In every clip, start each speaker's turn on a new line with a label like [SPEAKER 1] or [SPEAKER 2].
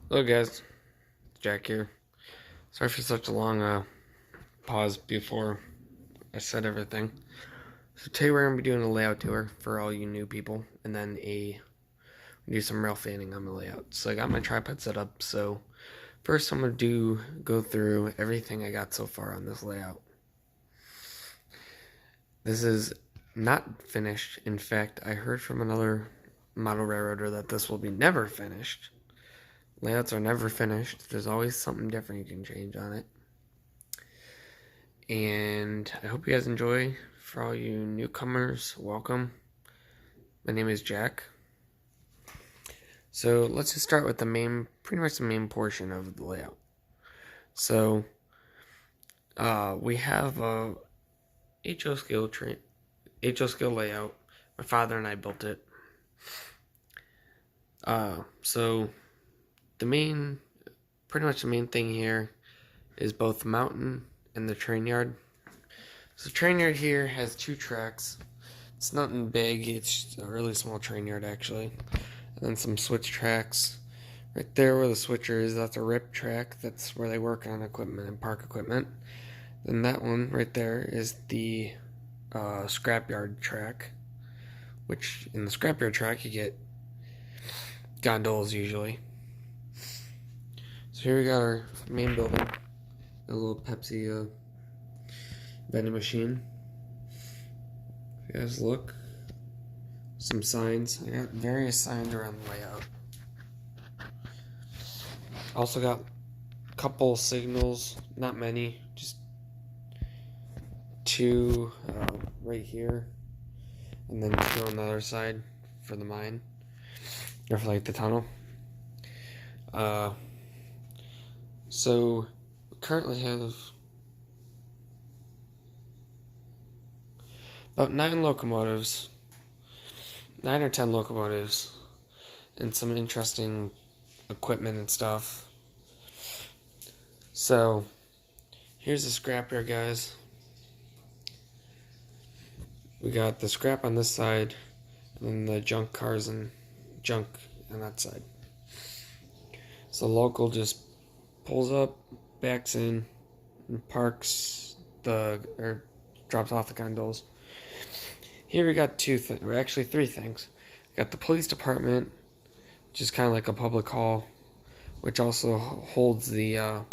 [SPEAKER 1] Hello guys, Jack here. Sorry for such a long pause before I said everything. So today we're going to be doing a layout tour for all you new people, and then do some rail fanning on the layout. So I got my tripod set up, so first I'm going to go through everything I got so far on this layout. This is not finished. In fact, I heard from another model railroader that this will be never finished. Layouts are never finished. There's always something different you can change on it. And I hope you guys enjoy. For all you newcomers, welcome. My name is Jack. So let's just start with pretty much the main portion of the layout. So we have a HO scale layout. My father and I built it. So pretty much the main thing here is both the mountain and the train yard. So the train yard here has 2 tracks. It's nothing big, it's a really small train yard actually. And then some switch tracks. Right there where the switcher is, that's a rip track. That's where they work on equipment and park equipment. Then that one right there is the scrapyard track. Which in the scrapyard track you get gondolas usually. So here we got our main building. A little Pepsi vending machine. If you guys look, some signs. I got various signs around the layout. Also got a couple signals, not many, just 2 right here, and then 2 on the other side for the mine, or for like the tunnel. So we currently have about 9 locomotives, 9 or 10 locomotives, and some interesting equipment and stuff. So here's the scrapyard, guys. We got the scrap on this side, and then the junk cars and junk on that side. So local just pulls up, backs in, and drops off the gondolas. Here we got 3 things. We got the police department, which is kind of like a public hall, which also holds the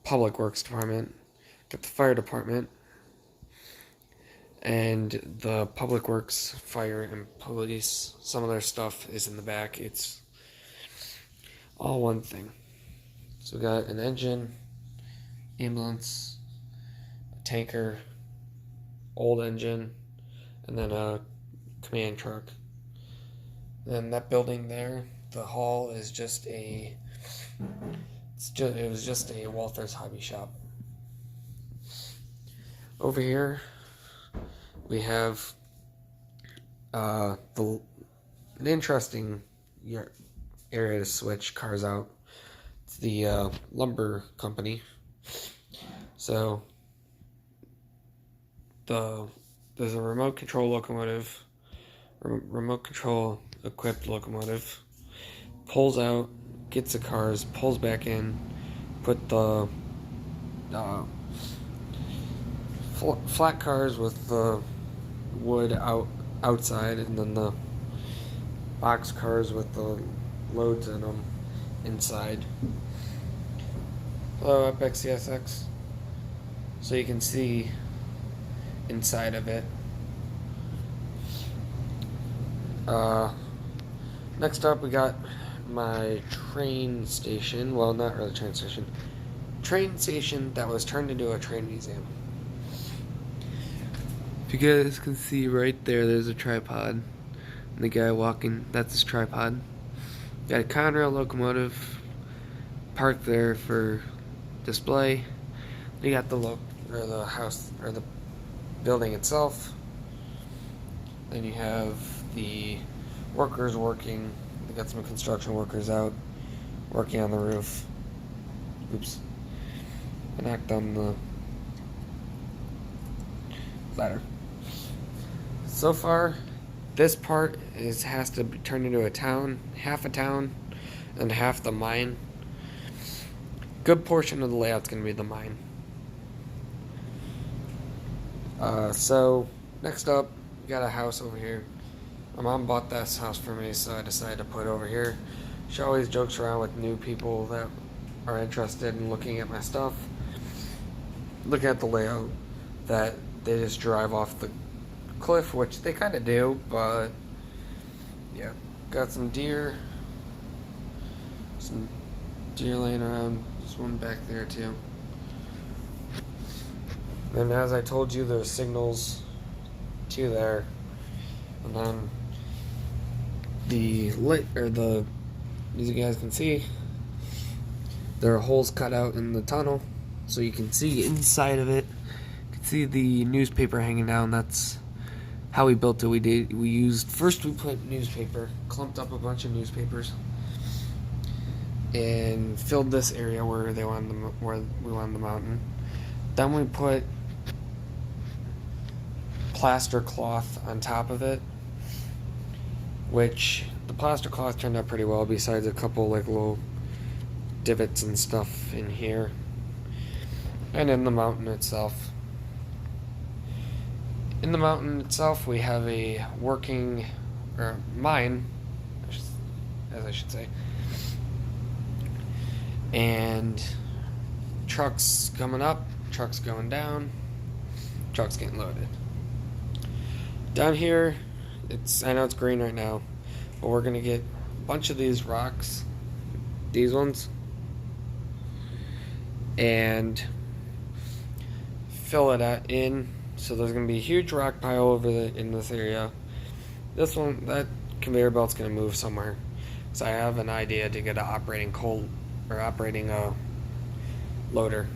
[SPEAKER 1] public works department. Got the fire department, and the public works, fire, and police. Some of their stuff is in the back. It's all one thing. So we got an engine, ambulance, a tanker, old engine, and then a command truck. Then that building there, the hall, is just it was just a Walther's hobby shop. Over here we have an interesting area to switch cars out. It's the lumber company. So there's a remote control locomotive, remote control equipped locomotive. Pulls out, gets the cars, pulls back in, put the flat cars with the wood outside, and then the box cars with the loads in them inside. Hello, FXCSX. So you can see inside of it. Next up we got my train station. Well, not really train station. Train station that was turned into a train museum. If you guys can see right there, there's a tripod. And the guy walking, that's his tripod. Got a Conrail locomotive parked there for display. You got the house, or the building itself. Then you have the workers working. They got some construction workers out working on the roof. Oops. I knocked on the ladder. So far, this part has to be turned into a town, half a town, and half the mine. Good portion of the layout's going to be the mine. So next up, we got a house over here. My mom bought this house for me, so I decided to put it over here. She always jokes around with new people that are interested in looking at my stuff, looking at the layout, that they just drive off the cliff, which they kind of do, but yeah. Got some deer laying around. There's one back there too. And as I told you, there's signals to there, and then as you guys can see, there are holes cut out in the tunnel, so you can see inside of it. You can see the newspaper hanging down. That's how we built it. First we put newspaper, clumped up a bunch of newspapers, and filled this area where we wanted the mountain. Then we put plaster cloth on top of it, which the plaster cloth turned out pretty well, besides a couple like little divots and stuff in here and in the mountain itself. In the mountain itself, we have a working mine, as I should say, and trucks coming up, trucks going down, trucks getting loaded. Down here, I know it's green right now, but we're gonna get a bunch of these rocks, these ones, and fill it in. So there's gonna be a huge rock pile over in this area. That conveyor belt's gonna move somewhere. So I have an idea to get an operating loader.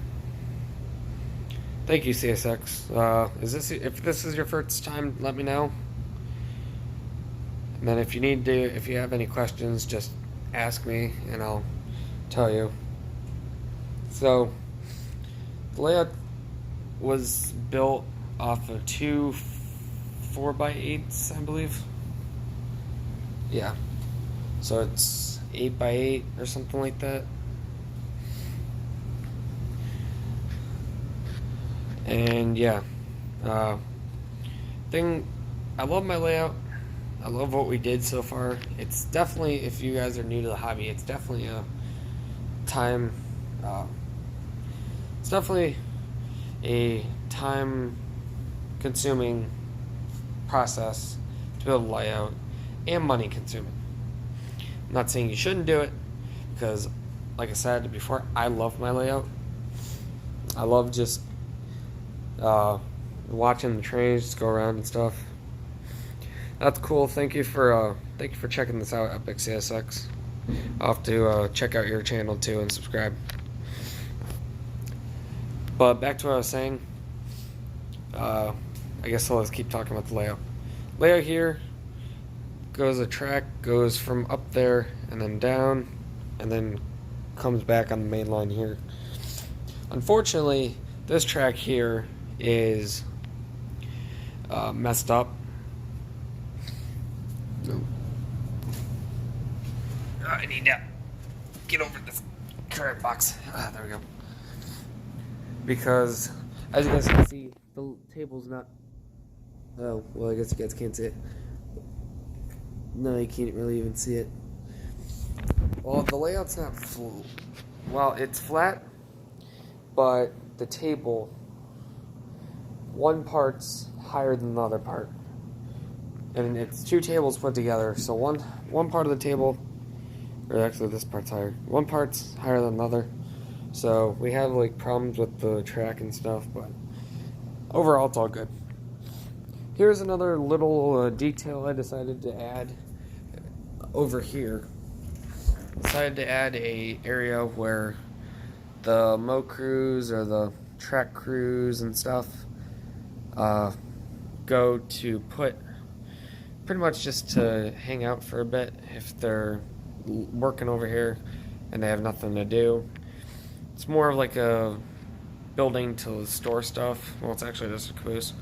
[SPEAKER 1] Thank you, CSX. If this is your first time, let me know. And then if you have any questions, just ask me and I'll tell you. So the layout was built off of two 4x8s, I believe. Yeah. So it's 8x8 or something like that. And yeah, I love my layout. I love what we did so far. It's definitely, if you guys are new to the hobby, it's definitely a time consuming process to build a layout, and money consuming. I'm not saying you shouldn't do it, because like I said before, I love my layout. I love just watching the trains just go around and stuff. That's cool. Thank you for checking this out, Epic CSX. I'll have to check out your channel too and subscribe. But back to what I was saying. I guess I'll just keep talking about the layout. Layout here a track goes from up there and then down, and then comes back on the main line here. Unfortunately, this track here is messed up. I need to get over this current box. There we go. Because, as you guys can see, the table's not... Oh, well, I guess you guys can't see it. No, you can't really even see it. Well, the layout's not full. Well, it's flat, but the table, one part's higher than the other part. And it's two tables put together, so one part of the table, or actually this part's higher. One part's higher than the other. So we have like problems with the track and stuff, but overall it's all good. Here's another little detail I decided to add over here. Decided to add a area where the mow crews or the track crews and stuff go to put, pretty much just to hang out for a bit if they're working over here and they have nothing to do. It's more of like a building to store stuff. Well, it's actually just a caboose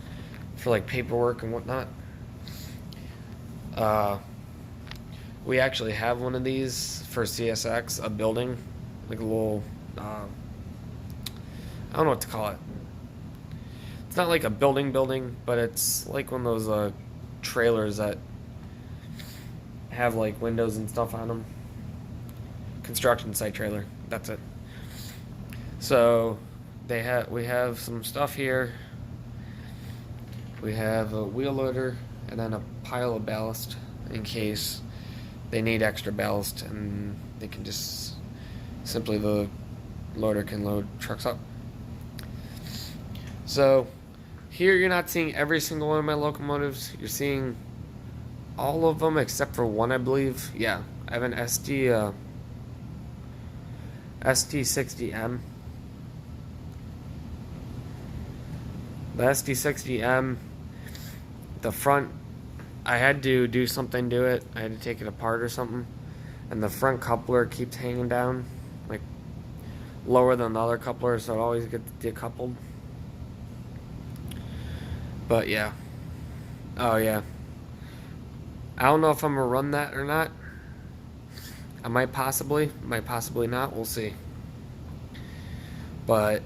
[SPEAKER 1] for like paperwork and whatnot. We actually have one of these for CSX, a building, like a little, I don't know what to call it. It's not like a building, but it's like one of those trailers that have like windows and stuff on them. Construction site trailer. That's it. So we have some stuff here. We have a wheel loader and then a pile of ballast in case they need extra ballast, and they can just simply, the loader can load trucks up. So here you're not seeing every single one of my locomotives. You're seeing all of them except for one, I believe. Yeah, I have an ST60M. The ST60M, the front, I had to do something to it. I had to take it apart or something, and the front coupler keeps hanging down, like lower than the other coupler, so it always gets decoupled. But yeah. Oh yeah. I don't know if I'm gonna run that or not. I might possibly not. We'll see. But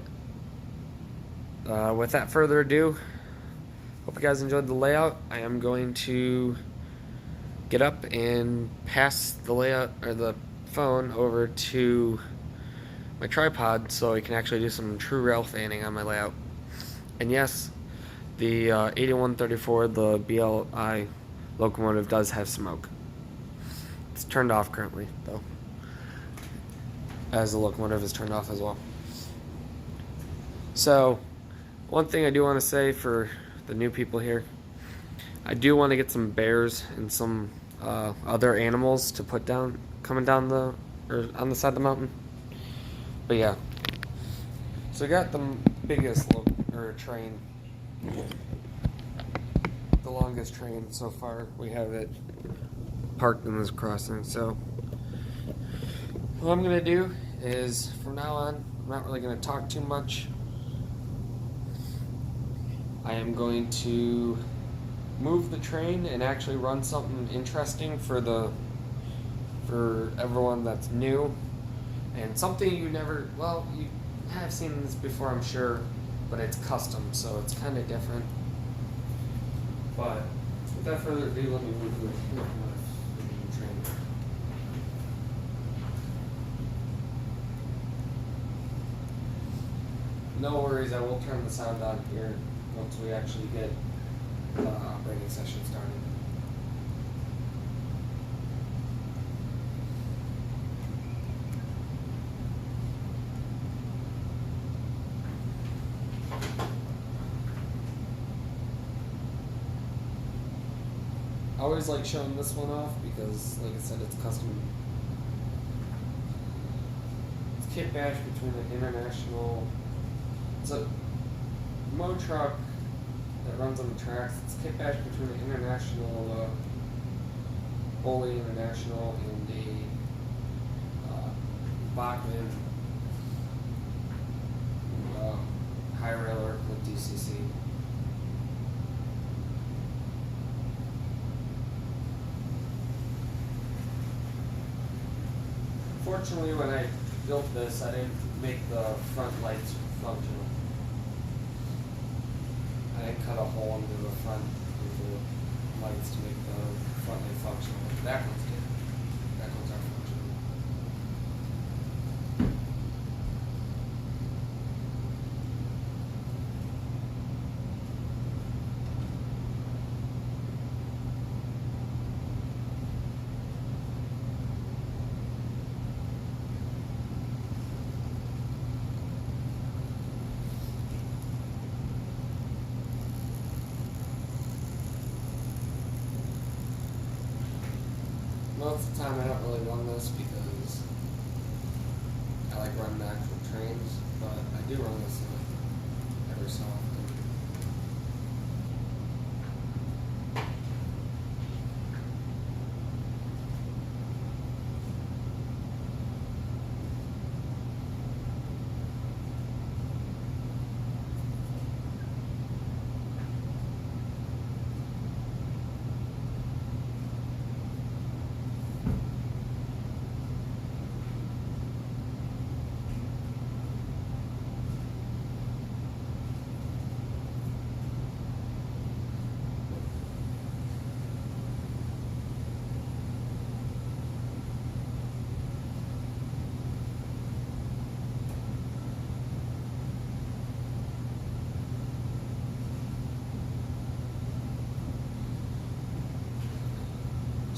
[SPEAKER 1] without further ado, hope you guys enjoyed the layout. I am going to get up and pass the layout, or the phone, over to my tripod so I can actually do some true rail fanning on my layout. And yes, the 8134, the BLI locomotive, does have smoke. It's turned off currently, though, as the locomotive is turned off as well. So, one thing I do want to say for the new people here, I do want to get some bears and some other animals to put down, coming down or on the side of the mountain. But yeah, so I got the biggest train, the longest train so far. We have it parked in this crossing. So what I'm gonna do is, from now on, I'm not really gonna talk too much. I am going to move the train and actually run something interesting for everyone that's new, and something you have seen this before, I'm sure, but it's custom, so it's kind of different. But without further ado, let me move the train. No worries, I will turn the sound on here once we actually get the operating session started. I always like showing this one off because, like I said, it's custom. It's kit badge between an international. It's a mow truck that runs on the tracks. It's kit badge between an international, Bully International, and a Bachman high railer with DCC. Fortunately, when I built this, I didn't make the front lights functional. I didn't cut a hole into the front of the lights to make the front light functional. The back ones did. The back ones are functional. Most of the time I don't really run this because I like running the actual trains, but I do run this every so often.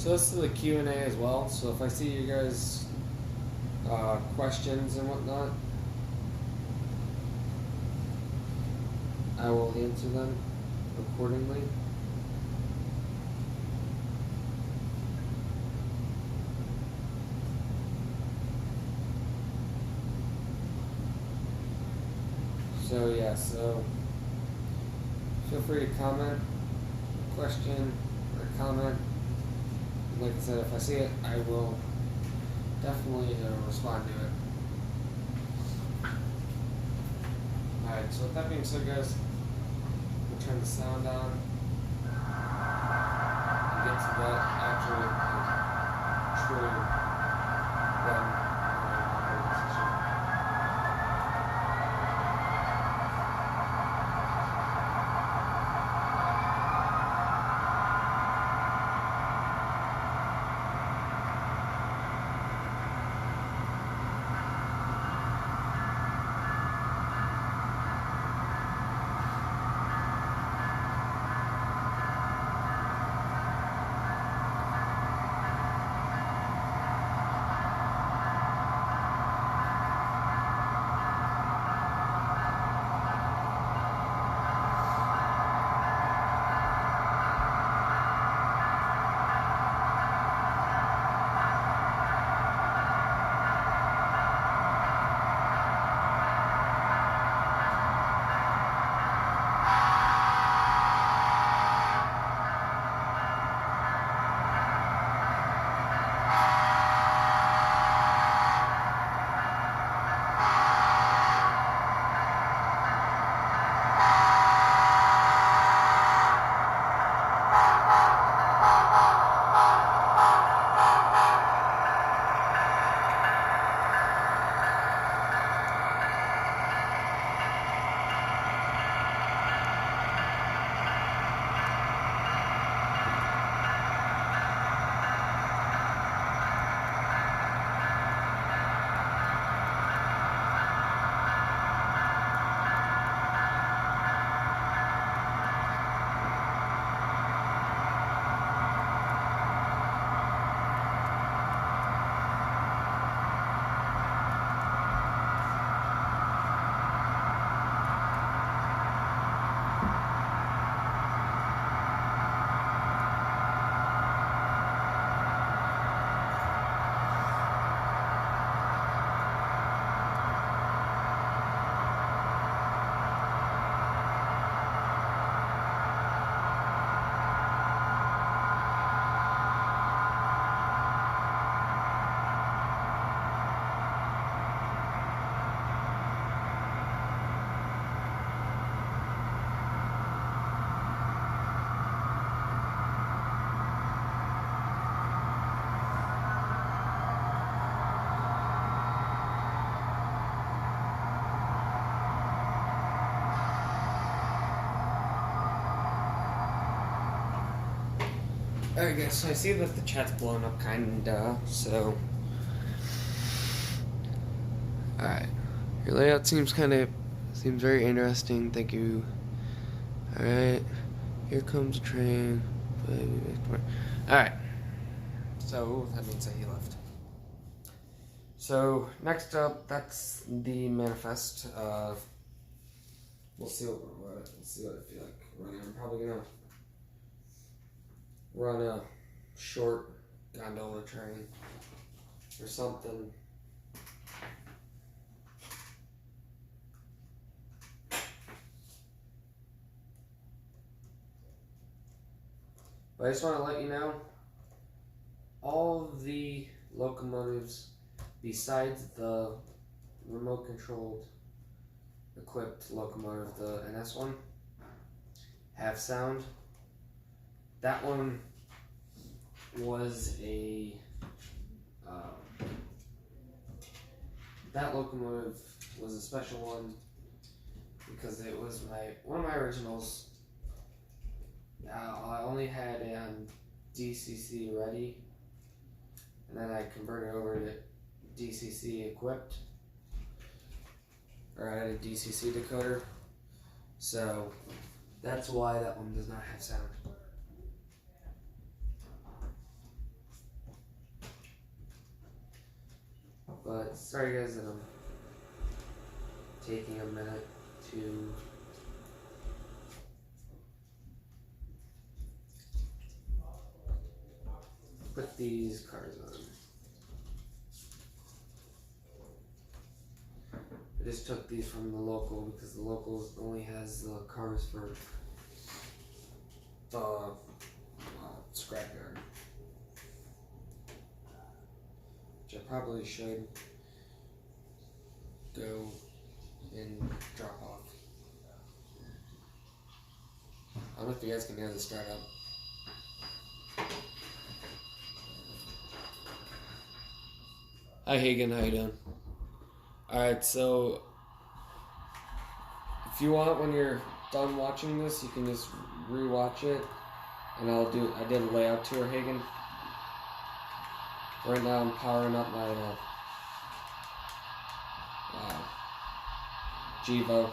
[SPEAKER 1] So this is the Q&A as well. So if I see you guys questions and whatnot, I will answer them accordingly. So yeah, so feel free to comment, question, or comment. Like I said, if I see it, I will definitely respond to it. Alright, so with that being said, guys, we'll turn the sound on and get to that actual true run. Alright guys, so I see that the chat's blown up kinda, so... Alright. Your layout seems very interesting, thank you. Alright. Here comes a train. Alright. So, that means that he left. So, next up, that's the manifest. We'll see what I feel like running. I'm probably gonna run a short gondola train or something. But I just want to let you know, all of the locomotives besides the remote controlled equipped locomotive, the NS one, have sound. That one was that locomotive was a special one because it was one of my originals. I only had it on DCC ready, and then I converted over to DCC equipped, or I had a DCC decoder, so that's why that one does not have sound. But sorry guys that I'm taking a minute to put these cars on. I just took these from the local because the local only has the cars for the scrapyard. Which I probably should go and drop off. I don't know if you guys can hear the startup. Hi Hagen, how you doing? Alright, so if you want, when you're done watching this, you can just re-watch it, and I did a layout tour, Hagen. Right now I'm powering up my Jevo.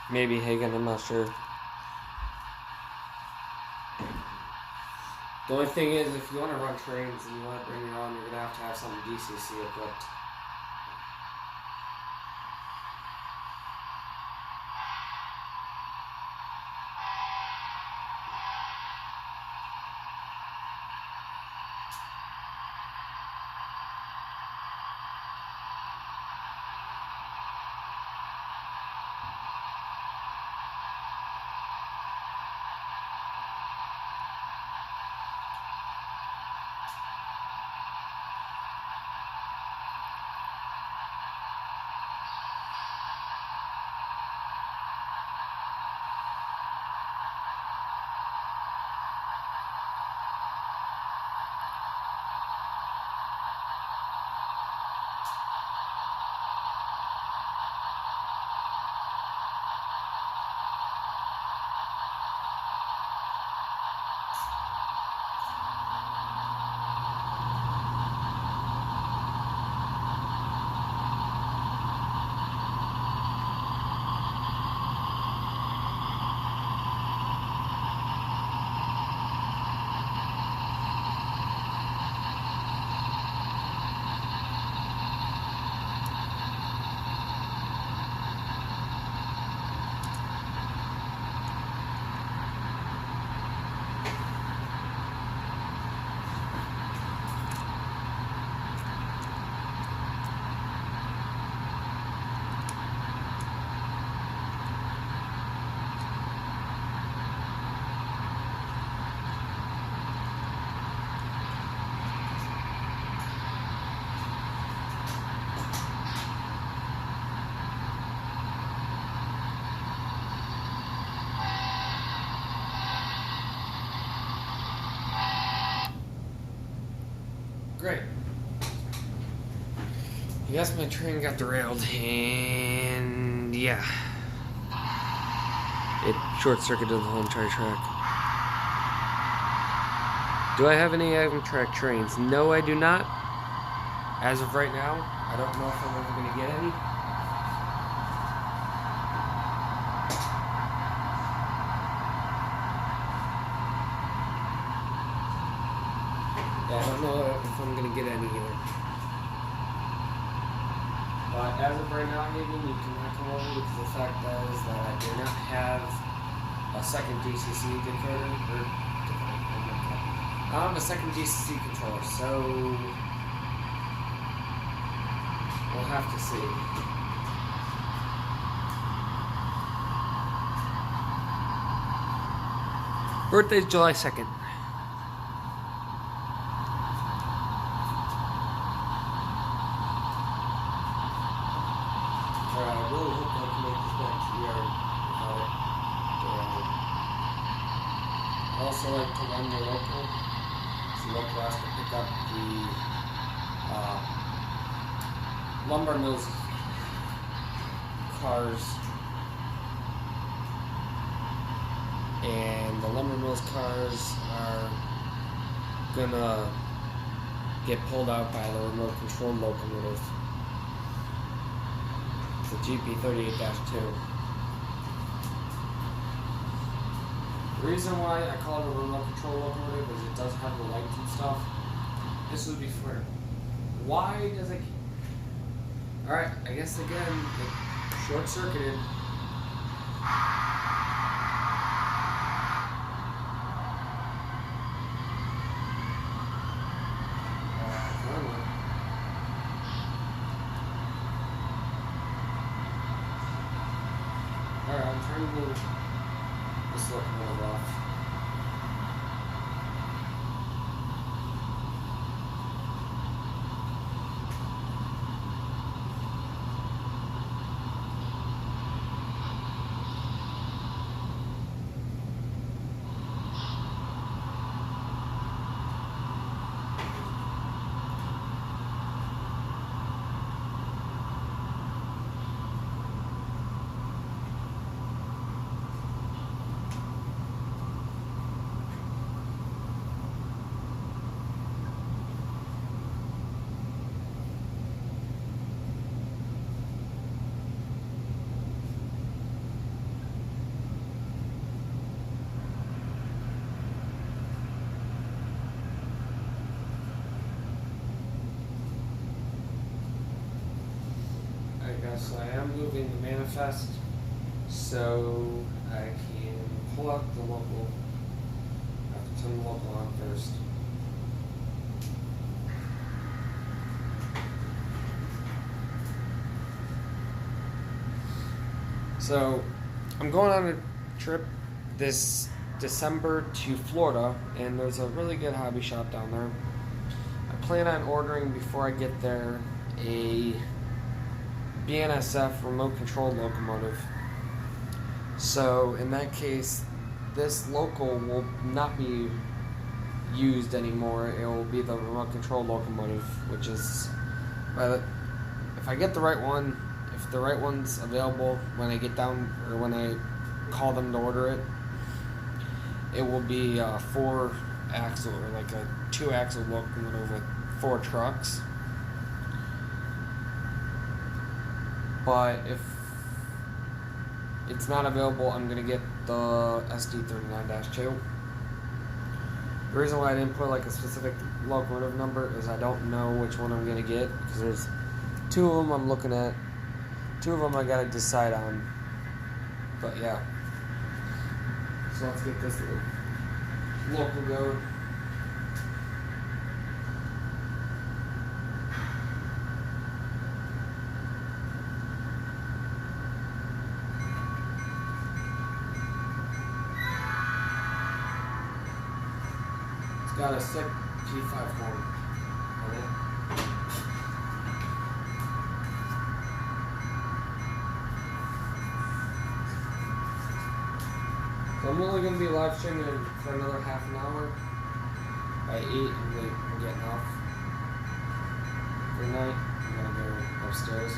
[SPEAKER 1] Maybe Hagen, I'm not sure. The only thing is, if you want to run trains and you want to bring your own, you're going to have something DCC equipped. I guess my train got derailed, and yeah, it short-circuited the whole entire track. Do I have any Amtrak trains? No, I do not. As of right now, I don't know if I'm ever going to get any. Yeah, I don't know if I'm going to get any either. But as of right now, Hagen, you cannot come over because the fact is that I do not have a second DCC decoder. I don't have a second DCC controller, so we'll have to see. Birthday's July 2nd. I really hope I can make this back to the yard without it. I also like to run the local. So local has to pick up the lumber mills cars. And the lumber mills cars are gonna get pulled out by the remote control locomotive. The GP38-2. The reason why I call it a remote control locomotive is it does have the lights and stuff. This would be fair. Why does it... Alright, I guess again, it short-circuited. Alright, I'm trying to move this locomotive off. So I am moving the manifest so I can pull out the local. I have to turn the local on first. So I'm going on a trip this December to Florida, and there's a really good hobby shop down there. I plan on ordering before I get there a BNSF remote control locomotive. So in that case, this local will not be used anymore. It will be the remote control locomotive, which is, if I get the right one, if the right one's available when I get down, or when I call them to order it, it will be a 4-axle, or like a 2-axle locomotive with 4 trucks. But if it's not available, I'm going to get the SD39-2. The reason why I didn't put like a specific locomotive number is I don't know which one I'm going to get, because there's 2 of them I'm looking at. 2 of them I got to decide on. But yeah. So let's get this local going. Got a sick G5 horn on it. So I'm only going to be live streaming for another half an hour. By 8, I'm getting off for the night. I'm going to go upstairs.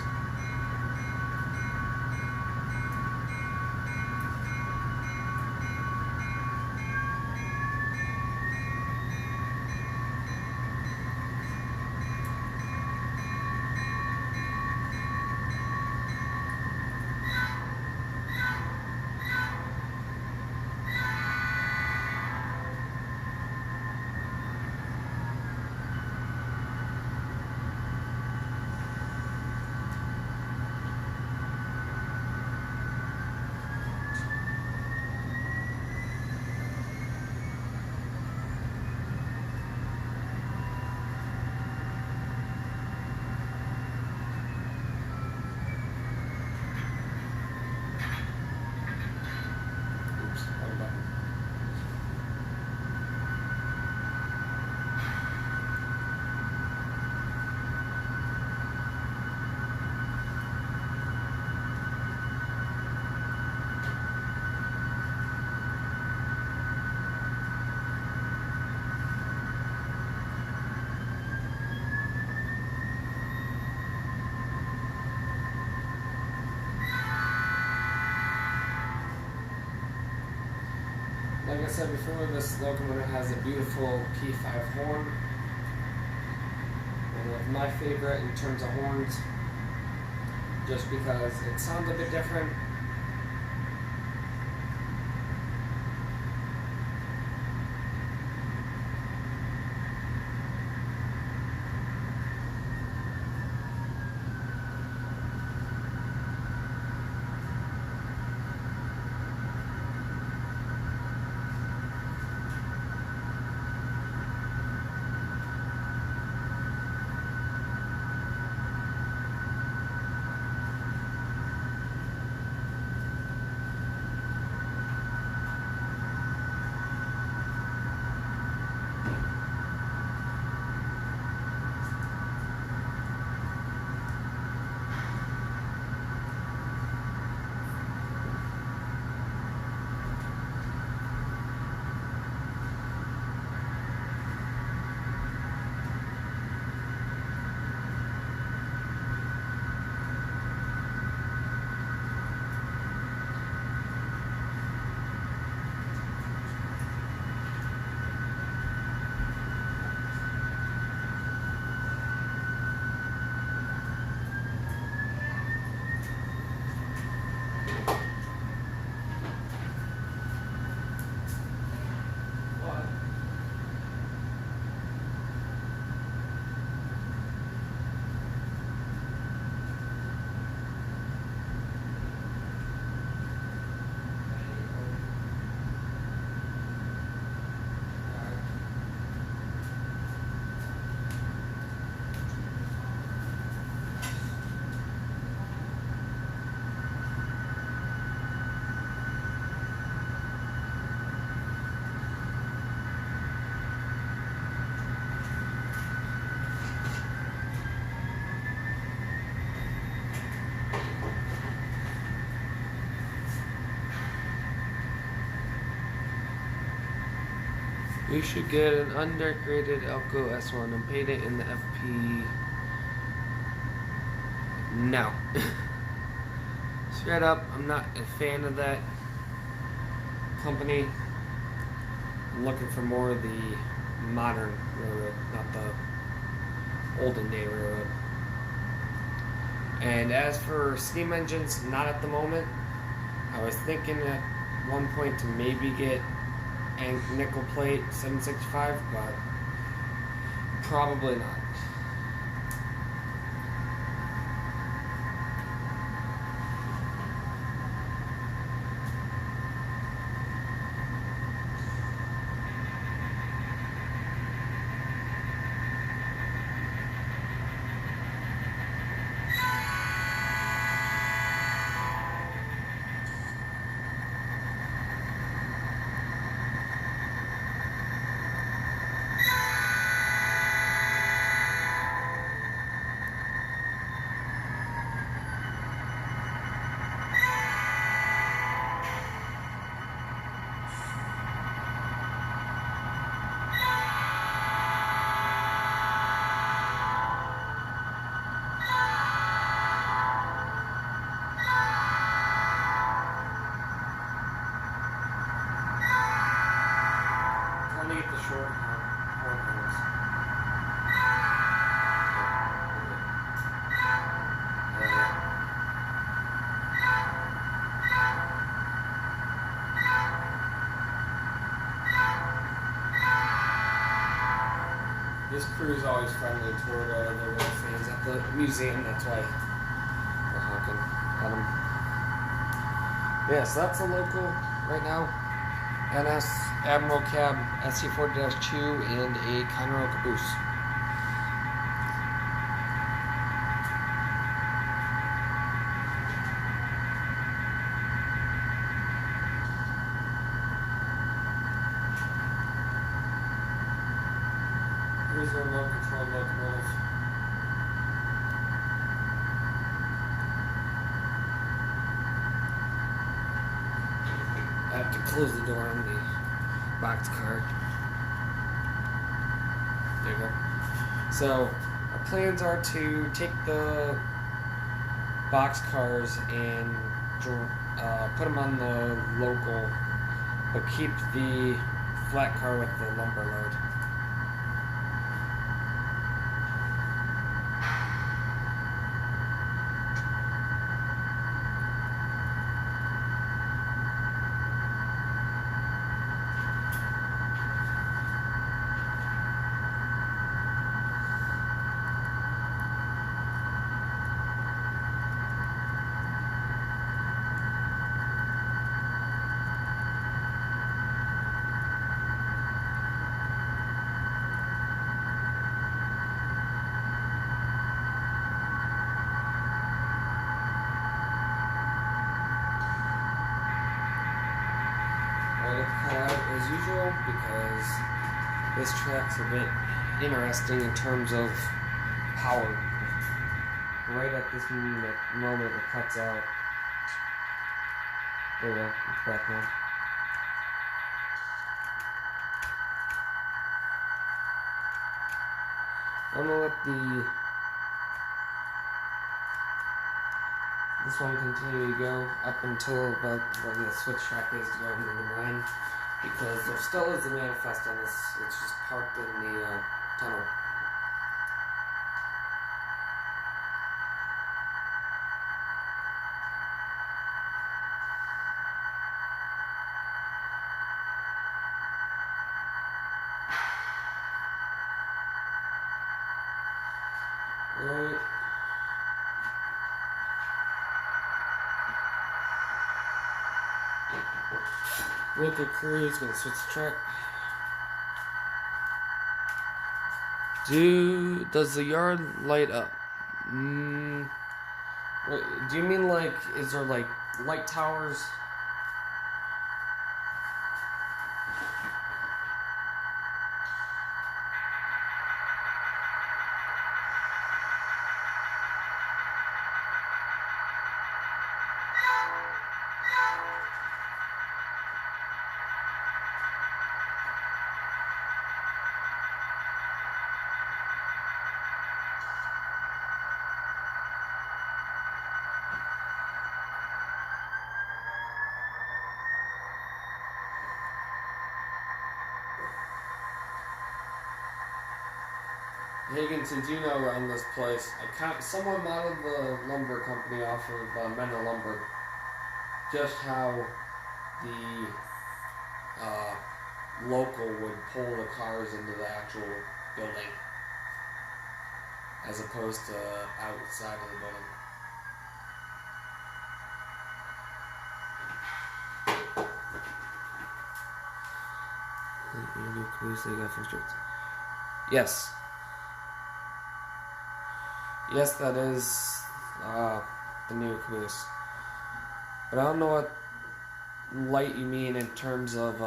[SPEAKER 1] Like I said before, this locomotive has a beautiful P5 horn. One of my favorite in terms of horns, just because it sounds a bit different. We should get an undecorated Elko S1 and paint it in the FP. No. Straight up, I'm not a fan of that company. I'm looking for more of the modern railroad, not the olden day railroad. And as for steam engines, not at the moment. I was thinking at one point to maybe get a nickel plate 765, but probably not. crew is always friendly toward the rail fans at the museum. That's why we're honking at them. Yeah, so that's the local right now. NS Admiral Cab SC4-2 and a Conrail caboose. Here's the remote control locomotive. I have to close the door on the box car. There you go. So, our plans are to take the box cars and put them on the local, but keep the flat car with the lumber load. As usual, because this track's a bit interesting in terms of power. Right at this moment it cuts out. There we go, it's back now. I'm gonna let this one continue to go up until about where the switch track is to go into the mine, because there still is a manifest on this. It's just parked in the tunnel. Alright. Local crew is going to switch the track. Does the yard light up? What, do you mean like, is there like light towers? Higgins and Gino run this place. Someone modeled the lumber company off of Mena Lumber. Just how the local would pull the cars into the actual building, as opposed to outside of the building. Yes. Yes, that is the new caboose. But I don't know what light you mean in terms of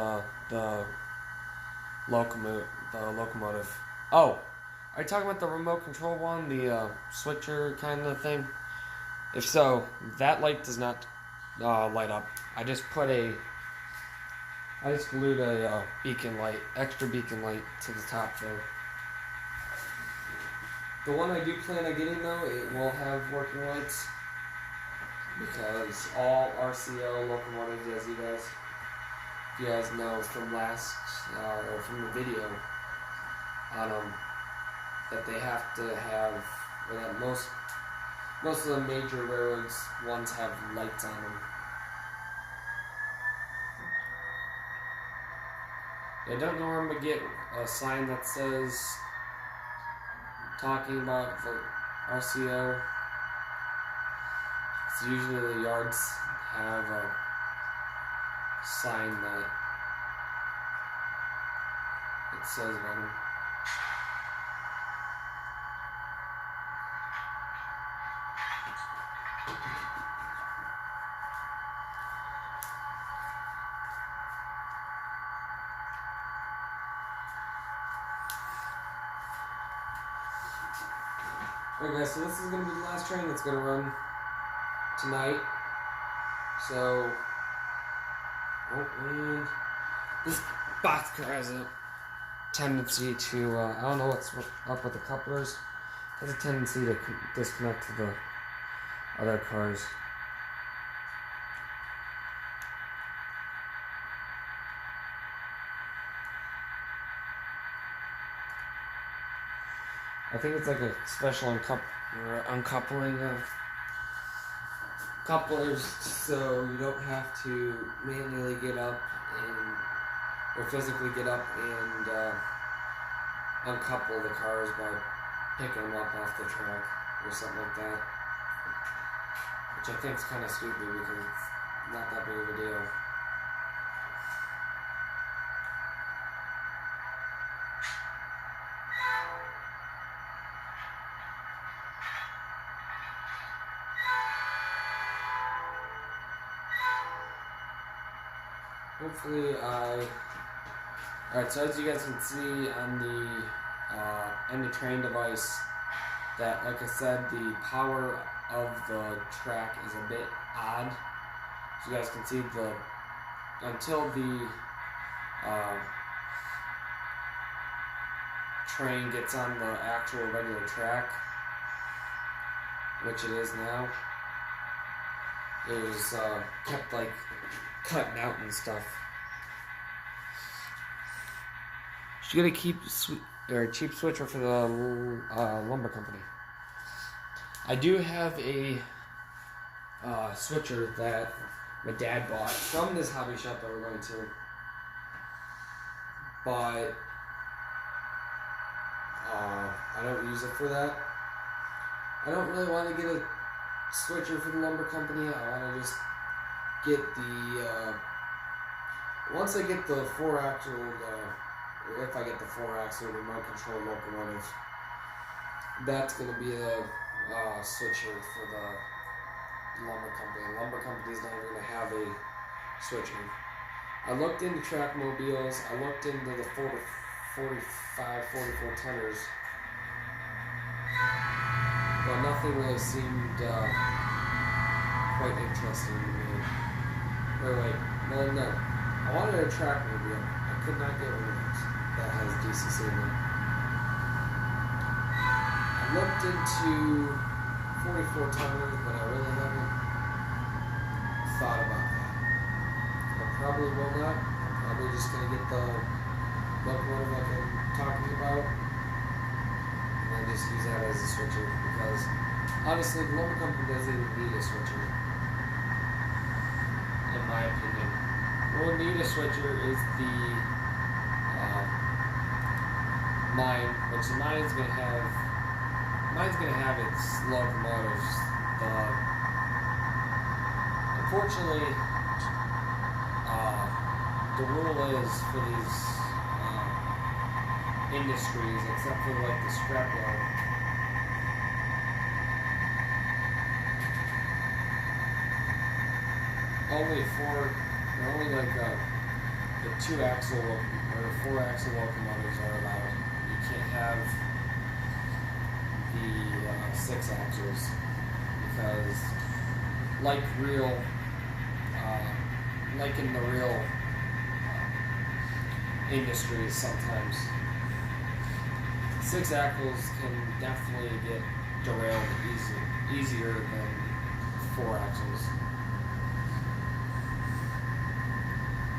[SPEAKER 1] the locomotive. Oh, are you talking about the remote control one, the switcher kind of thing? If so, that light does not light up. I just glued a beacon light, extra beacon light to the top there. The one I do plan on getting though, it will have working lights, because all RCO locomotives, as you guys know from last or from the video on them, that they have to have, or that most of the major railroads ones have lights on them. I don't know where I'm gonna get a sign that says talking about the RCO. It's usually the yards have a sign that it says about them. Alright guys, so this is going to be the last train that's going to run tonight. So, oh man, this boxcar has a tendency to, I don't know what's up with the couplers, it has a tendency to disconnect to the other cars. I think it's like a special uncoupling of couplers, so you don't have to manually get up or physically get up and uncouple the cars by picking them up off the track or something like that. Which I think is kind of stupid because it's not that big of a deal. Hopefully alright, so as you guys can see on the end of train device, that, like I said, the power of the track is a bit odd. So you guys can see until the train gets on the actual regular track, which it is now, it was kept like cutting out and stuff. Should get a cheap switcher for the lumber company. I do have a switcher that my dad bought from this hobby shop that we're going to, but I don't use it for that. I don't really want to get a switcher for the lumber company. I want to just get the once I get the 4-axle, if I get the 4-axle remote control locomotive, that's going to be the switcher for the lumber company. The lumber company's not even going to have a switcher. I looked into track mobiles. I looked into the 45, 44 tonners, but nothing really seemed quite interesting to me. Or wait, no. I wanted a track mobile. I could not get one of those that has DCC in it. I looked into 44 tonners, but I really haven't thought about that. I probably will not. I'm probably just going to get the locomotive like I'm talking about, and then just use that as a switcher, because honestly, the lumber company doesn't even need a switcher, in my opinion. What we need a switcher is the mine, which the mine's gonna have its locomotives. Unfortunately, the rule is for these industries, except for like the scrapyard, only like the 2-axle or 4-axle locomotives are allowed. You can't have the 6 axles, because like in the real industries, sometimes 6 axles can definitely get derailed easier than 4 axles.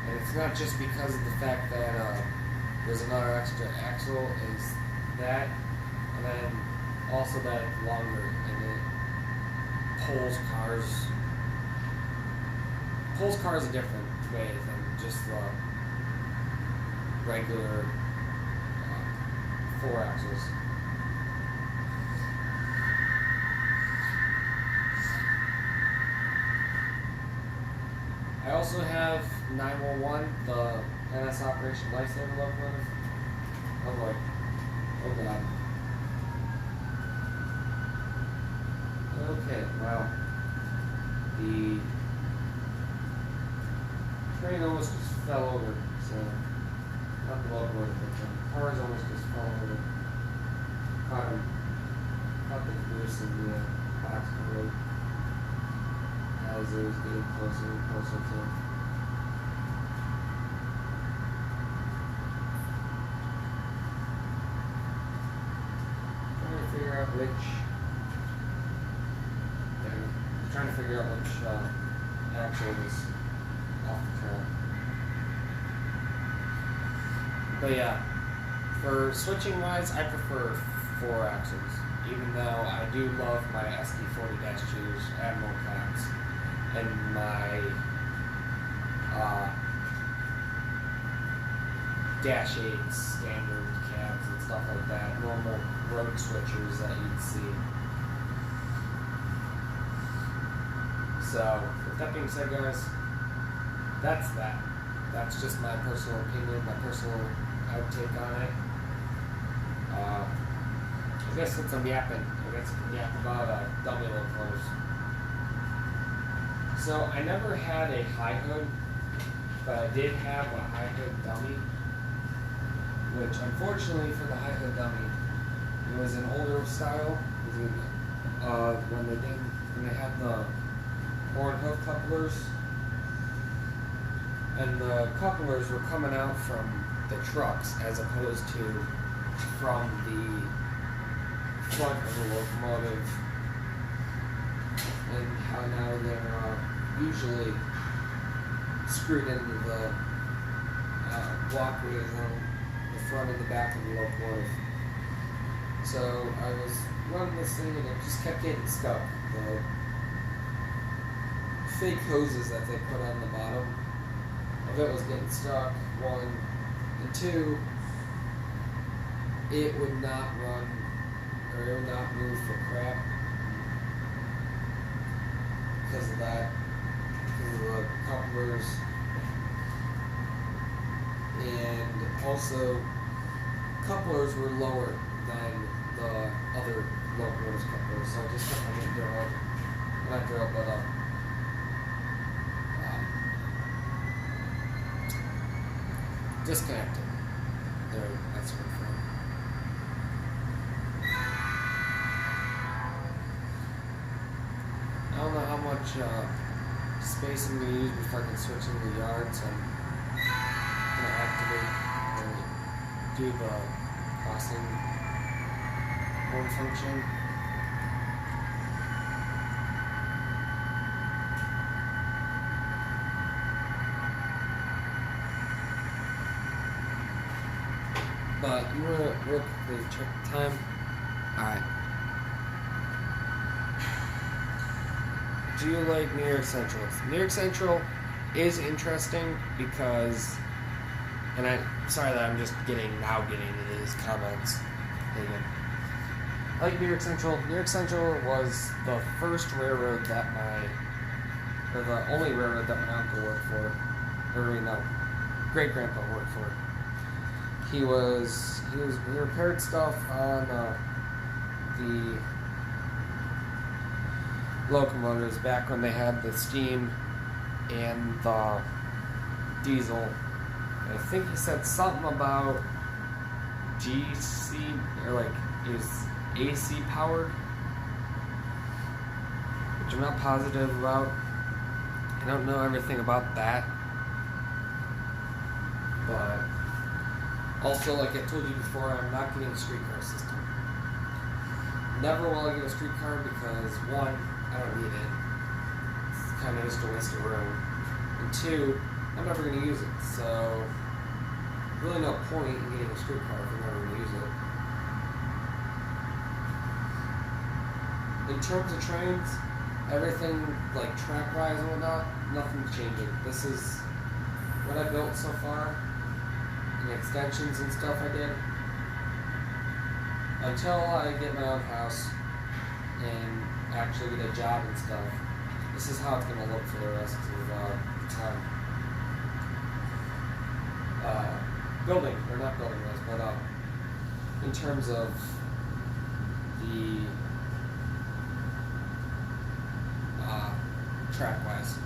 [SPEAKER 1] And it's not just because of the fact that there's another extra axle, is that, and then also that it's longer and it pulls cars a different way than just the regular 4 axles. I also have 911, the NS Operation Lifesaver locomotive. Oh boy. Oh god. Okay, well. The train almost just fell over, so not the locomotive, but the cars almost just fell over. Caught the caboose in the box road as it was getting closer and closer to. Trying to figure out which axle was off the track. But yeah, for switching wise, I prefer 4 axles, even though I do love my SD40-2s, Admiral cabs, and my Dash 8s, standard cabs, and stuff like that, normal road switchers that you'd see. So, with that being said, guys, that's that. That's just my personal opinion, my personal outtake on it. I guess since I'm yapping, I guess I can yap about dummy locomotives. So, I never had a high hood, but I did have a high hood dummy, which unfortunately for the high hood dummy, it was an older style. It was when they had the horn hoof couplers, and the couplers were coming out from the trucks as opposed to from the front of the locomotive, and how now they're usually screwed into the walkways on the front and the back of the locomotive. So I was running this thing and it just kept getting stuck. The fake hoses that they put on the bottom of it was getting stuck, 1, and 2, it would not run, or it would not move for crap because of that, because of the couplers, and also couplers were lower than the other locomotives couplers, so I just kept on getting not drilled, but disconnected. There, that's what I'm from. I don't know how much space I'm going to use before I can switch into the yard, so I'm going to activate or do the crossing horn function. But I'm going to real quickly check the time. Alright. Do you like New York Central? New York Central is interesting because, and I'm sorry that I'm just getting into these comments. I like New York Central. New York Central was the first railroad that or the only railroad that my uncle worked for, or no, great grandpa worked for. He repaired stuff on the locomotives back when they had the steam and the diesel. I think he said something about GC, or like it was AC powered, which I'm not positive about. I don't know everything about that, but also, like I told you before, I'm not getting a streetcar system. Never will I get a streetcar because 1, I don't need it. It's kind of just a waste of room. And 2, I'm never going to use it. So, really no point in getting a streetcar if I'm never going to use it. In terms of trains, everything like track-wise and whatnot, nothing's changing. This is what I built so far. Extensions and stuff I did until I get my own house and actually get a job and stuff. This is how it's going to look for the rest of building, or not building wise, but in terms of the track wise.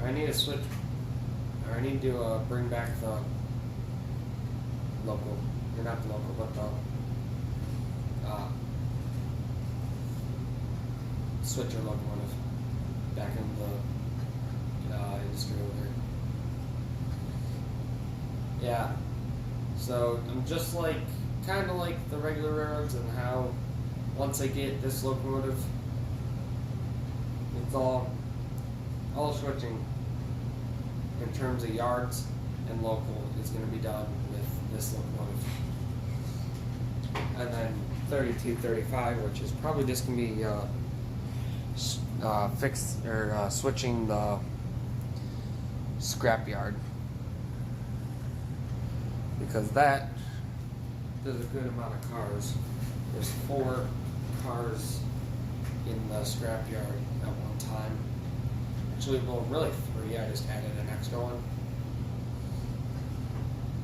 [SPEAKER 1] I need to switch, or I need to bring back the local, or not the local, but the switcher locomotive back in the industry over there. Yeah, so I'm just like, kind of like the regular railroads, and how once I get this locomotive, it's all switching in terms of yards and local is going to be done with this locomotive. And then 3235, which is probably just going to be fixed or switching the scrapyard, because that does a good amount of cars. There's 4 cars in the scrapyard at one time. Actually, well, really 3. I just added an extra one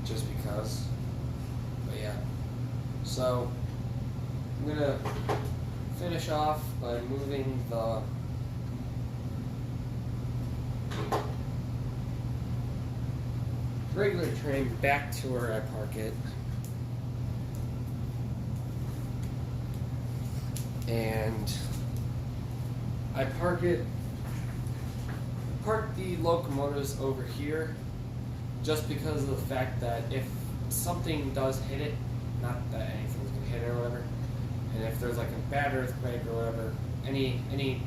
[SPEAKER 1] just because. But yeah, so I'm gonna finish off by moving the regular train back to where I park it, and I park the locomotives over here just because of the fact that if something does hit it, not that anything's gonna hit it or whatever, and if there's like a bad earthquake or whatever, any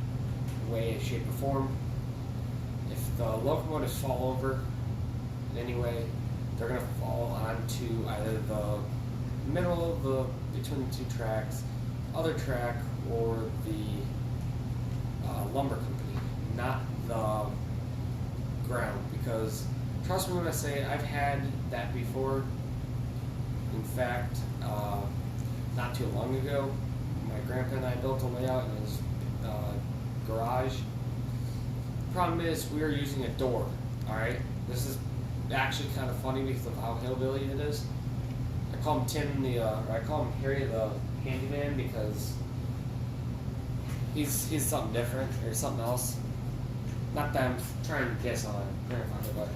[SPEAKER 1] way, shape, or form, if the locomotives fall over in any way, they're gonna fall onto either the middle of between the 2 tracks, other track, or the lumber company, not the ground. Because trust me when I say I've had that before. In fact, not too long ago, my grandpa and I built a layout in his garage. Problem is, we were using a door. All right, this is actually kind of funny because of how hillbilly it is. I call him Tim I call him Harry the handyman because he's something different or something else. Not that I'm trying to guess on grandfather, but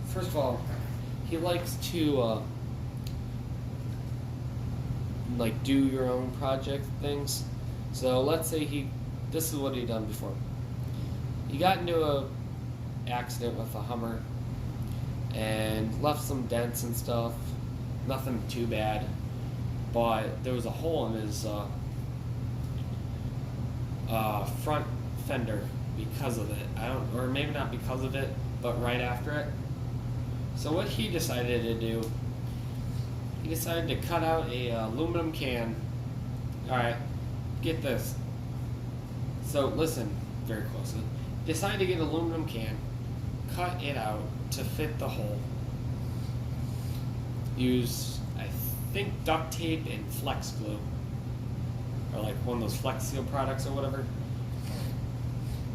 [SPEAKER 1] first of all, he likes to like do your own project things. So let's say this is what he done before. He got into a accident with a Hummer and left some dents and stuff. Nothing too bad, but there was a hole in his front fender because of it. Or maybe not because of it, but right after it. So what he decided to do, he decided to cut out a aluminum can. Alright, get this. So listen very closely. Decided to get an aluminum can, cut it out to fit the hole. Use, I think, duct tape and flex glue. Or like one of those Flex Seal products or whatever.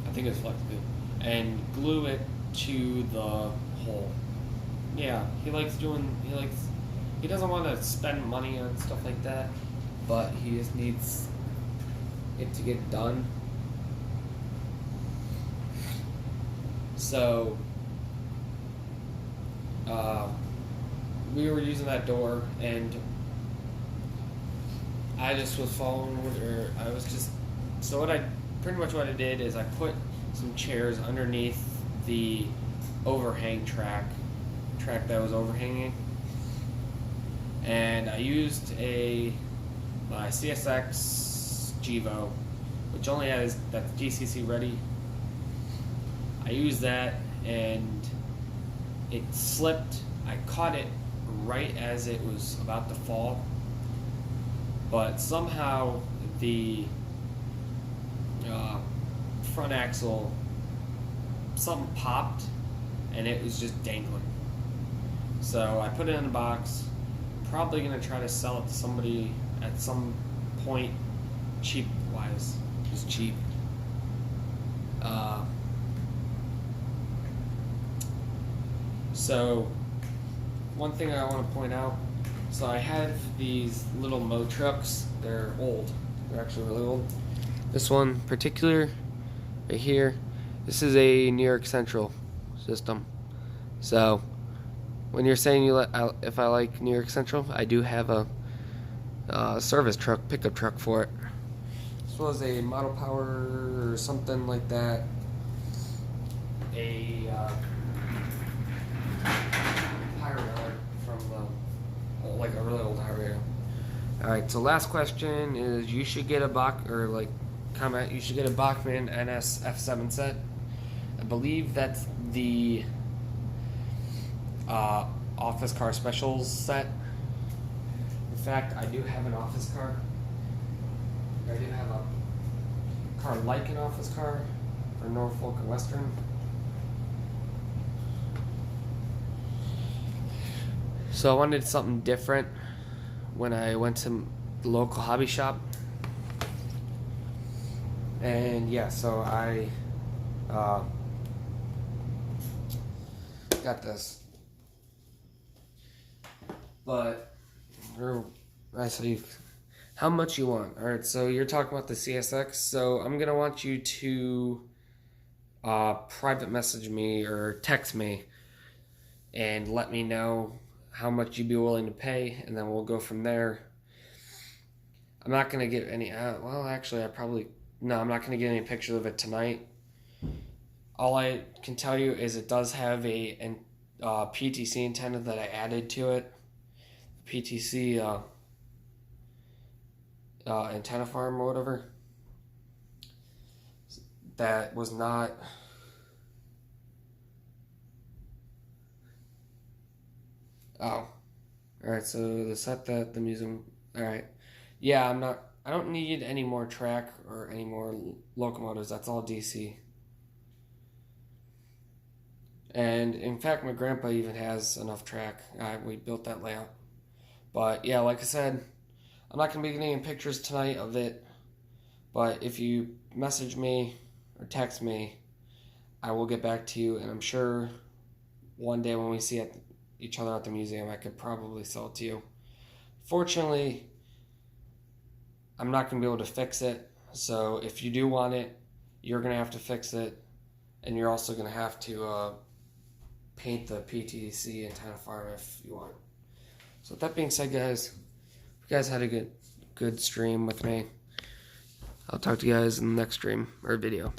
[SPEAKER 1] I think it's flex glue. And glue it to the hole. Yeah, he doesn't want to spend money on stuff like that, but he just needs it to get done. So, we were using that door, and I just was following, so pretty much what I did is I put some chairs underneath the overhang track that was overhanging, and I used my CSX Gevo, which only has that GCC ready. I used that and it slipped. I caught it right as it was about to fall, but somehow the front axle something popped and it was just dangling. So I put it in a box. Probably gonna try to sell it to somebody at some point, cheap wise, just cheap. So one thing I want to point out, so I have these little Mo trucks. They're old. They're actually really old. This one particular right here, this is a New York Central system. So when you're saying if I like New York Central, I do have a service truck, pickup truck for it. This was a Model Power or something like that. A high railer from like a really old high railer. All right, so last question is: you should get a comment. You should get a Bachmann NS F7 set. I believe that's the office car specials set. In fact, I do have an office car. I do have a car like an office car for Norfolk and Western. So I wanted something different when I went to the local hobby shop. And yeah, so I got this. But I see how much you want. Alright, so you're talking about the CSX. So I'm gonna want you to private message me or text me and let me know how much you'd be willing to pay, and then we'll go from there. I'm not gonna get any well, actually I'm not gonna get any pictures of it tonight. All I can tell you is it does have a PTC antenna that I added to it. PTC antenna farm or whatever. That was not. Oh, alright, so the set that the museum. Alright. Yeah, I don't need any more track or any more locomotives. That's all DC. And in fact, my grandpa even has enough track. We built that layout. But yeah, like I said, I'm not going to be getting any pictures tonight of it. But if you message me or text me, I will get back to you. And I'm sure one day when we see each other at the museum, I could probably sell it to you. Fortunately, I'm not going to be able to fix it. So if you do want it, you're going to have to fix it. And you're also going to have to paint the PTC antenna farm if you want. So with that being said, guys, if you guys had a good stream with me, I'll talk to you guys in the next stream or video.